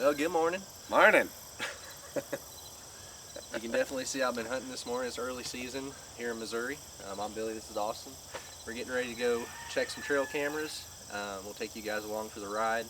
Well, good morning. Morning. You can definitely see I've been hunting this morning. It's early season here in Missouri. I'm Billy, this is Austin. We're getting ready to go check some trail cameras. We'll take you guys along for the ride.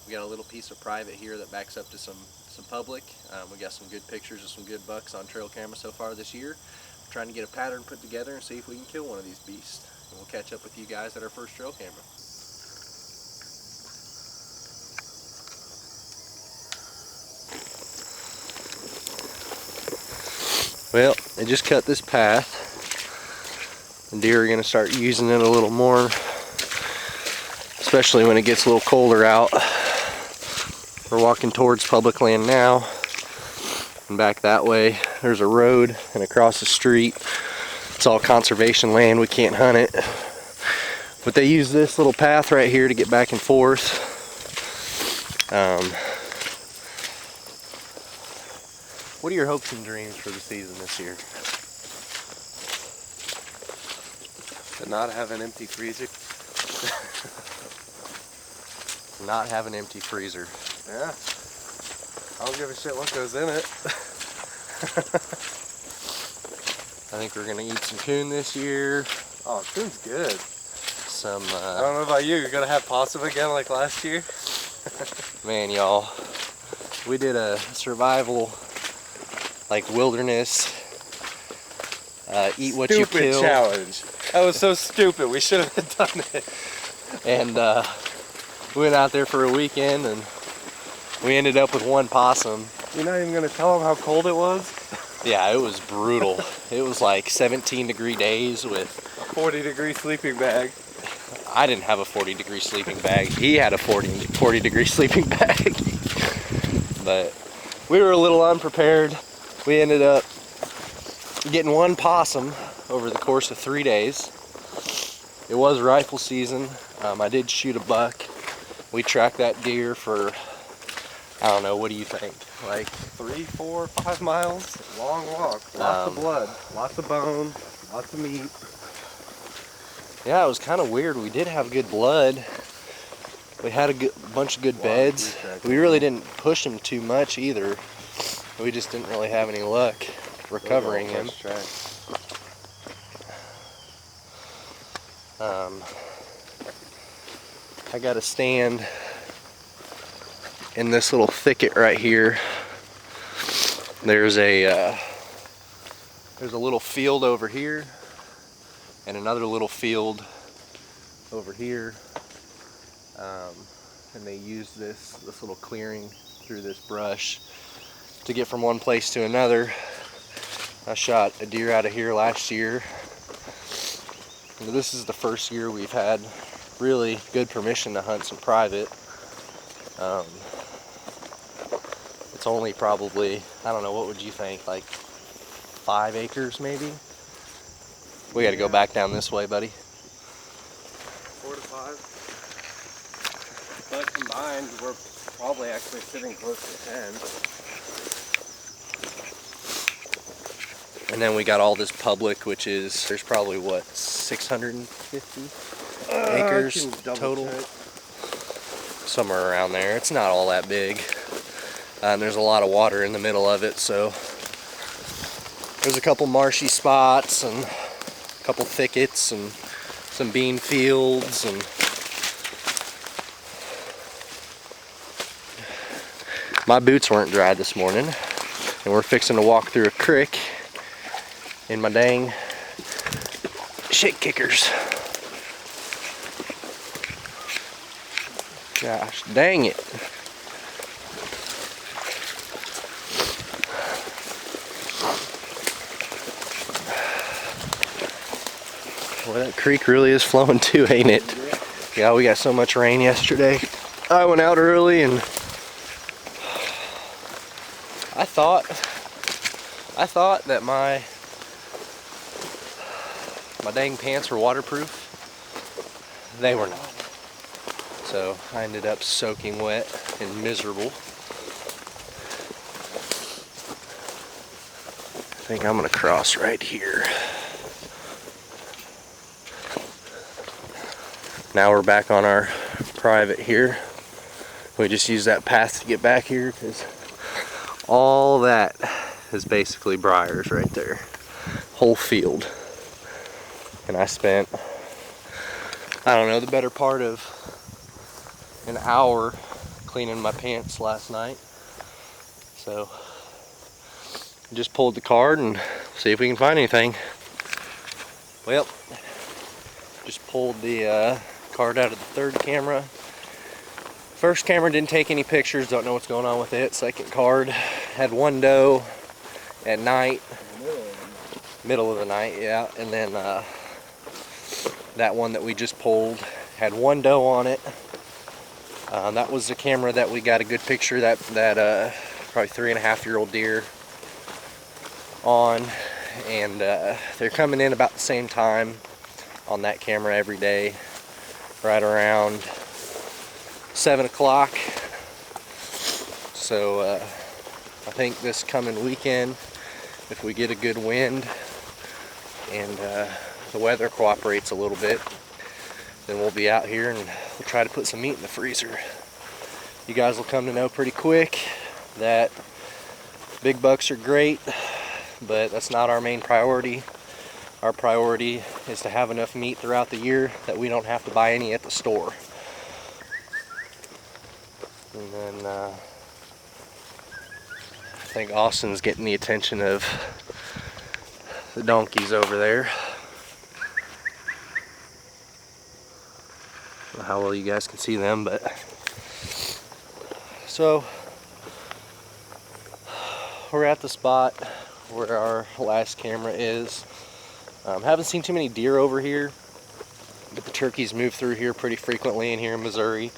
We got a little piece of private here that backs up to some public. We got some good pictures of some good bucks on trail camera so far this year. We're trying to get a pattern put together and see if we can kill one of these beasts. And we'll catch up with you guys at our first trail camera. Well, they just cut this path, and deer are going to start using it a little more, especially when it gets a little colder out. We're walking towards public land now, and back that way there's a road, and across the street it's all conservation land. We can't hunt it, but they use this little path right here to get back and forth. What are your hopes and dreams for the season this year? To not have an empty freezer. Not have an empty freezer. Yeah. I don't give a shit what goes in it. I think we're gonna eat some coon this year. Oh, coon's good. Some, I don't know about you. You're gonna have possum again like last year? Man, y'all, we did a survival, like wilderness, eat what you kill challenge. That was so stupid. We should have done it. And we went out there for a weekend, and we ended up with one possum. You're not even gonna tell them how cold it was? Yeah, it was brutal. It was like 17-degree days with a 40-degree sleeping bag. I didn't have a 40-degree sleeping bag. He had a 40-degree sleeping bag. But we were a little unprepared. We ended up getting one possum over the course of 3 days. It was rifle season. I did shoot a buck. We tracked that deer for, I don't know, what do you think? Like 3, 4, 5 miles? Long walk. Lots of blood, lots of bone, lots of meat. Yeah, it was kind of weird. We did have good blood. We had a bunch of good beds. We really didn't push him too much either. We just didn't really have any luck recovering him. I got to stand in this little thicket right here. There's a little field over here and another little field over here, and they use this little clearing through this brush to get from one place to another. I shot a deer out of here last year. This is the first year we've had really good permission to hunt some private. It's only probably, I don't know, what would you think, like 5 acres maybe? We gotta go back down this way, buddy. 4 to 5. But combined, we're probably actually sitting close to 10. And then we got all this public, which is, there's probably what, 650 acres total? Check. Somewhere around there. It's not all that big. And there's a lot of water in the middle of it, so there's a couple marshy spots and a couple thickets and some bean fields, and my boots weren't dry this morning, and we're fixing to walk through a creek in my dang shit kickers. Gosh dang it. Well, that creek really is flowing too, ain't it? Yeah, we got so much rain yesterday. I went out early, and I thought that my dang pants were waterproof. They were not. So I ended up soaking wet and miserable. I think I'm gonna cross right here. Now we're back on our private here. We just use that path to get back here because all that is basically briars right there. Whole field. And I spent, I don't know, the better part of an hour cleaning my pants last night. So just pulled the card and see if we can find anything. Well, just pulled the card out of the third camera. First camera didn't take any pictures, don't know what's going on with it. Second card had one doe at night. Middle of the night, yeah. And then that one that we just pulled had one doe on it. That was the camera that we got a good picture, that probably 3.5-year-old deer on. And they're coming in about the same time on that camera every day, right around 7 o'clock. So I think this coming weekend, if we get a good wind and the weather cooperates a little bit, then we'll be out here and we'll try to put some meat in the freezer. You guys will come to know pretty quick that big bucks are great, but that's not our main priority. Our priority is to have enough meat throughout the year that we don't have to buy any at the store. And then I think Austin's getting the attention of the donkeys over there. I don't know how well you guys can see them, but so we're at the spot where our last camera is. Haven't seen too many deer over here, but the turkeys move through here pretty frequently in here in Missouri.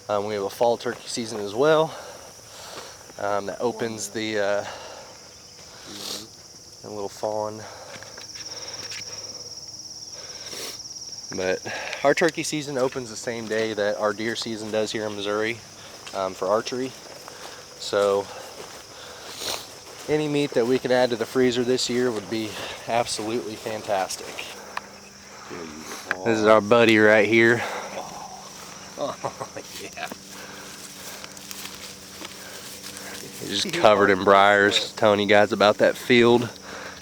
We have a fall turkey season as well that opens the little fawn. But our turkey season opens the same day that our deer season does here in Missouri for archery. So any meat that we could add to the freezer this year would be absolutely fantastic. This is our buddy right here. Oh, yeah. He's just covered in briars. Telling you guys about that field.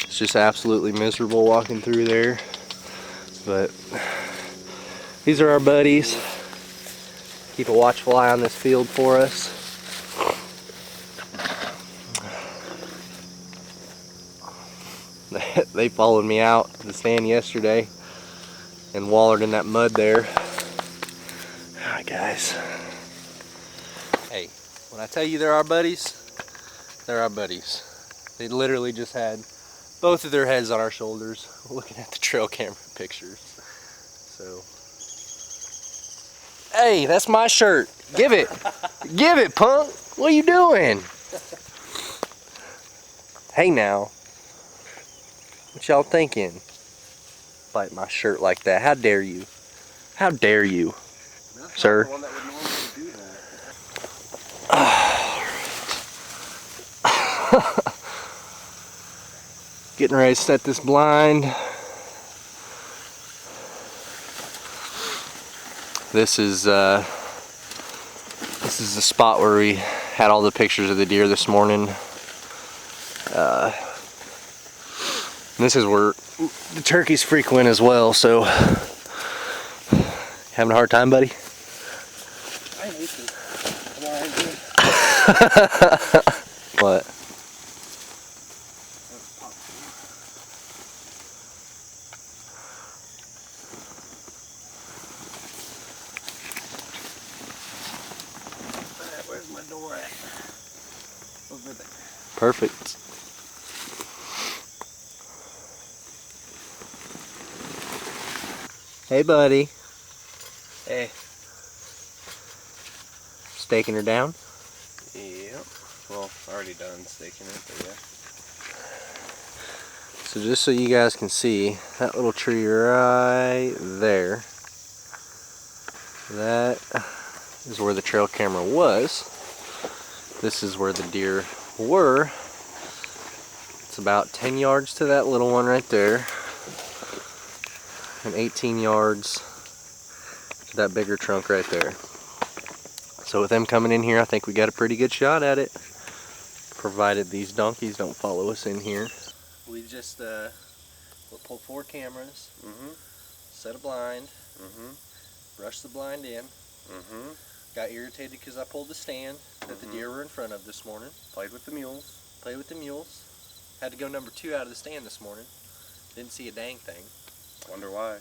It's just absolutely miserable walking through there. But these are our buddies. Keep a watchful eye on this field for us. They followed me out to the stand yesterday and wallered in that mud there. Alright guys. Hey, when I tell you they're our buddies, they're our buddies. They literally just had both of their heads on our shoulders looking at the trail camera pictures. So, hey, that's my shirt. Give it. Give it, punk. What are you doing? Hey now. What y'all thinking? Bite my shirt like that. How dare you? How dare you, sir? Getting ready to set this blind. This is the spot where we had all the pictures of the deer this morning. This is where the turkeys frequent as well, so having a hard time, buddy? I hate this. Come on, What? where's my door at? Over there. Perfect. Hey, buddy. Hey. Staking her down? Yep. Well, already done staking it, but yeah. So just so you guys can see, that little tree right there, that is where the trail camera was. This is where the deer were. It's about 10 yards to that little one right there, and 18 yards to that bigger trunk right there. So So with them coming in here, I think we got a pretty good shot at it. Provided these donkeys don't follow us in here. We just we'll pull 4 cameras, set a blind, brush the blind in. Got irritated because I pulled the stand that the deer were in front of this morning. Played with the mules. Played with the mules. Had to go number 2 out of the stand this morning. Didn't see a dang thing. Wonder why.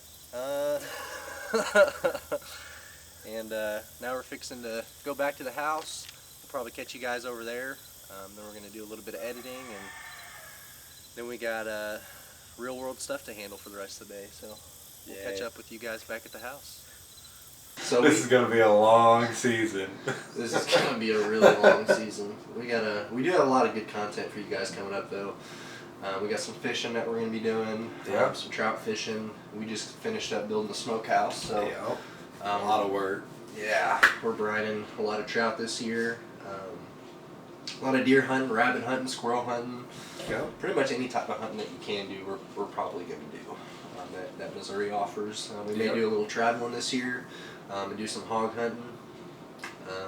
And now we're fixing to go back to the house. We'll probably catch you guys over there. Then we're going to do a little bit of editing, and then we got real world stuff to handle for the rest of the day. So we'll catch up with you guys back at the house. So this is gonna be a long season. This is gonna be a really long season. We do have a lot of good content for you guys coming up though. We got some fishing that we're gonna be doing. Some trout fishing. We just finished up building the smokehouse, so a lot of work. Yeah, we're brining a lot of trout this year. A lot of deer hunting, rabbit hunting, squirrel hunting. Pretty much any type of hunting that you can do, we're probably gonna do. That Missouri offers. We may do a little traveling this year. And do some hog hunting.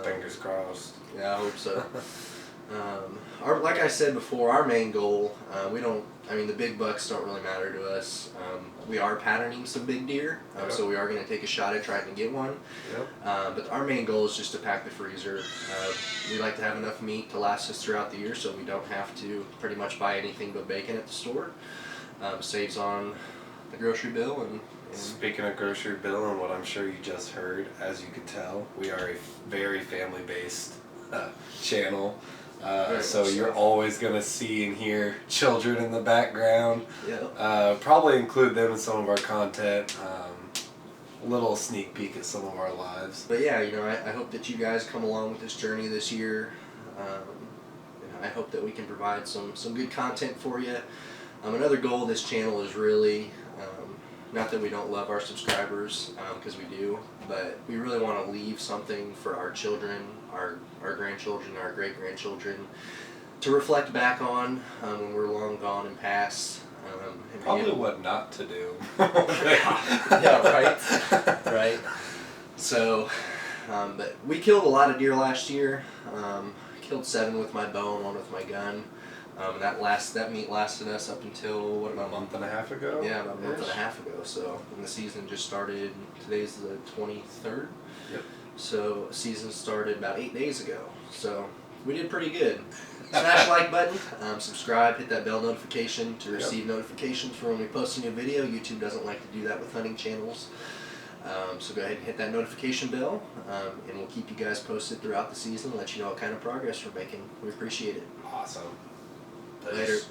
Fingers crossed. Yeah, I hope so. Like I said before, our main goal, the big bucks don't really matter to us. We are patterning some big deer, so we are going to take a shot at trying to get one. But our main goal is just to pack the freezer. We like to have enough meat to last us throughout the year, so we don't have to pretty much buy anything but bacon at the store. Saves on the grocery bill. And speaking of grocery bill and what I'm sure you just heard, as you could tell, we are a very family-based channel. So you're always going to see and hear children in the background. Probably include them in some of our content. A little sneak peek at some of our lives. But yeah, I hope that you guys come along with this journey this year. I hope that we can provide some good content for you. Another goal of this channel is really, not that we don't love our subscribers, because we do, but we really want to leave something for our children, our grandchildren, our great-grandchildren to reflect back on when we're long gone and past. Probably what not to do. Right. So, but we killed a lot of deer last year. Killed 7 with my bow and 1 with my gun. That meat lasted us up until about a month and a half ago? Yeah, about a month and a half ago. So, and the season just started, today's the 23rd. So, season started about 8 days ago. So, we did pretty good. Smash the like button, subscribe, hit that bell notification to receive notifications for when we post a new video. YouTube doesn't like to do that with hunting channels. So go ahead and hit that notification bell, and we'll keep you guys posted throughout the season and let you know what kind of progress we're making. We appreciate it. Awesome. Later.